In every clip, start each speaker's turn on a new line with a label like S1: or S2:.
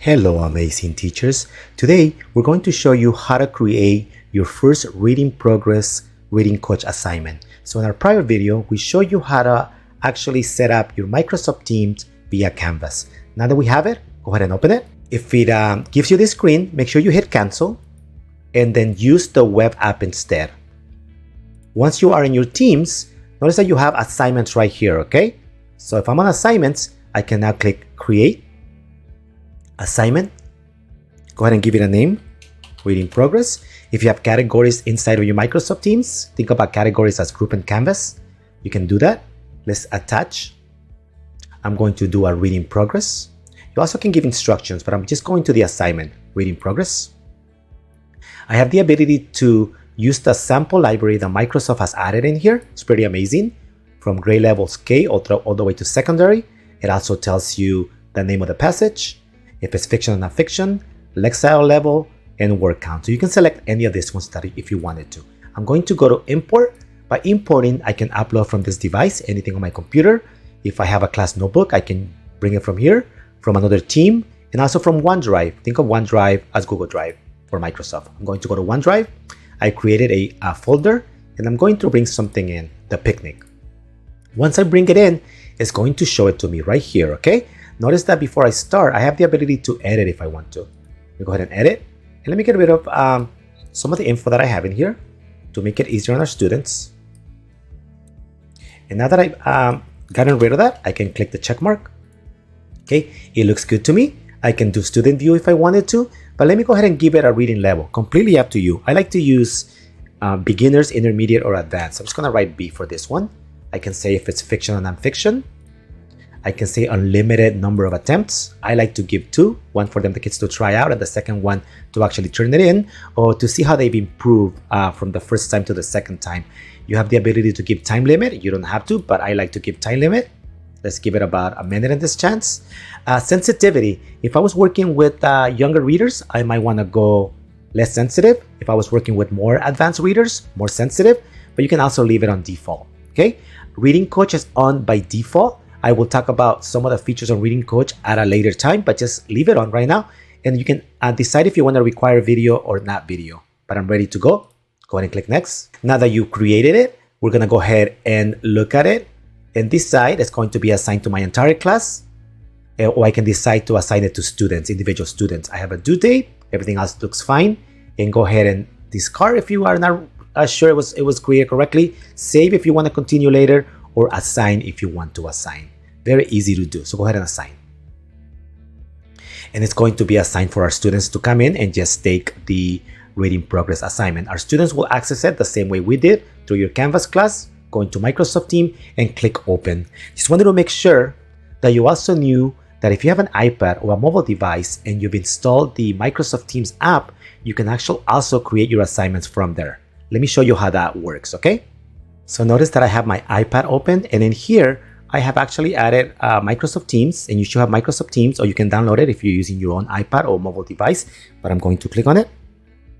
S1: Hello amazing teachers. Today we're going to show you how to create your first reading progress reading coach assignment. So in our prior video we showed you how to actually set up your Microsoft Teams via Canvas. Now that we have it, go ahead and open it. If it gives you this screen, make sure you hit cancel and then use the web app instead. Once you are in your Teams, notice that you have assignments right here, okay? So if I'm on assignments, I can now click create assignment. Go ahead and give it a name, reading progress. If you have categories inside of your Microsoft Teams, think about categories as group and canvas. You can do that. Let's attach. I'm going to do a reading progress. You also can give instructions, but I'm just going to the assignment, reading progress. I have the ability to use the sample library that Microsoft has added in here. It's pretty amazing. From grade levels K all the way to secondary. It also tells you the name of the passage, if it's fiction or non-fiction, Lexile level, and word count. So you can select any of these ones if you wanted to. I'm going to go to import. By importing, I can upload from this device, anything on my computer. If I have a class notebook, I can bring it from here, from another team, and also from OneDrive. Think of OneDrive as Google Drive for Microsoft. I'm going to go to OneDrive. I created a folder, and I'm going to bring something in, the picnic. Once I bring it in, it's going to show it to me right here, okay? Notice that before I start, I have the ability to edit if I want to. Let me go ahead and edit. And let me get rid of some of the info that I have in here to make it easier on our students. And now that I've gotten rid of that, I can click the check mark. Okay, it looks good to me. I can do student view if I wanted to, but let me go ahead and give it a reading level. Completely up to you. I like to use beginners, intermediate, or advanced. I'm just gonna write B for this one. I can say if it's fiction or non-fiction. I can say unlimited number of attempts. I like to give two, one for them, the kids to try out, and the second one to actually turn it in or to see how they've improved from the first time to the second time. You have the ability to give time limit. You don't have to, but I like to give time limit. Let's give it about a minute in this chance. Sensitivity. If I was working with younger readers, I might want to go less sensitive. If I was working with more advanced readers, more sensitive, but you can also leave it on default. Okay. Reading Coach is on by default. I will talk about some of the features on Reading Coach at a later time, but just leave it on right now. And you can decide if you want to require video or not video. But I'm ready to go. Go ahead and click next. Now that you created it, we're going to go ahead and look at it. And this side is going to be assigned to my entire class. Or I can decide to assign it to students, individual students. I have a due date. Everything else looks fine. And go ahead and discard if you are not sure it was created correctly. Save if you want to continue later. Or assign if you want to assign. Very easy to do. So go ahead and assign. And it's going to be assigned for our students to come in and just take the reading progress assignment. Our students will access it the same way we did through your Canvas class, go into Microsoft Teams and click open. Just wanted to make sure that you also knew that if you have an iPad or a mobile device and you've installed the Microsoft Teams app, you can actually also create your assignments from there. Let me show you how that works, okay? So notice that I have my iPad open, and in here, I have actually added Microsoft Teams, and you should have Microsoft Teams, or you can download it if you're using your own iPad or mobile device, but I'm going to click on it.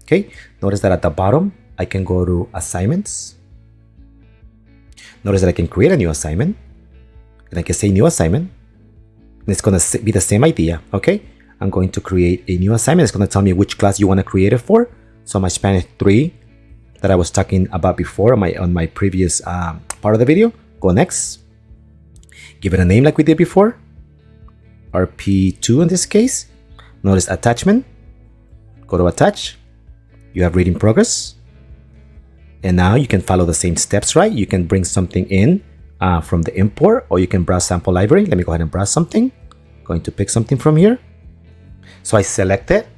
S1: Okay, notice that at the bottom, I can go to assignments. Notice that I can create a new assignment, and I can say new assignment, and it's gonna be the same idea, okay? I'm going to create a new assignment. It's gonna tell me which class you wanna create it for. So my Spanish 3, that I was talking about before on my previous part of the video. Go next. Give it a name like we did before. RP2 in this case. Notice attachment. Go to attach. You have reading progress. And now you can follow the same steps, right? You can bring something in from the import, or you can browse sample library. Let me go ahead and browse something. Going to pick something from here. So I select it.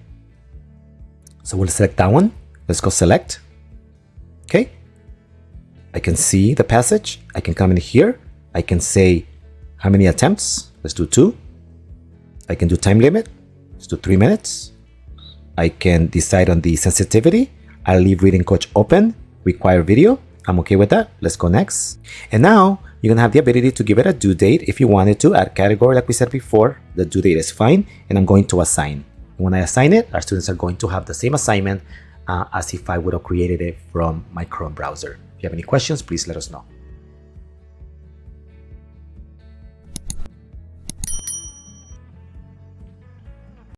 S1: So we'll select that one. Let's go select. Okay, I can see the passage. I can come in here. I can say how many attempts. Let's do 2. I can do time limit. Let's do 3 minutes. I can decide on the sensitivity. I'll leave Reading Coach open. Require video. I'm okay with that. Let's go next. And now you're gonna have the ability to give it a due date if you wanted to. Add category like we said before. The due date is fine, and I'm going to assign. When I assign it, our students are going to have the same assignment as if I would have created it from my Chrome browser. If you have any questions, please let us know.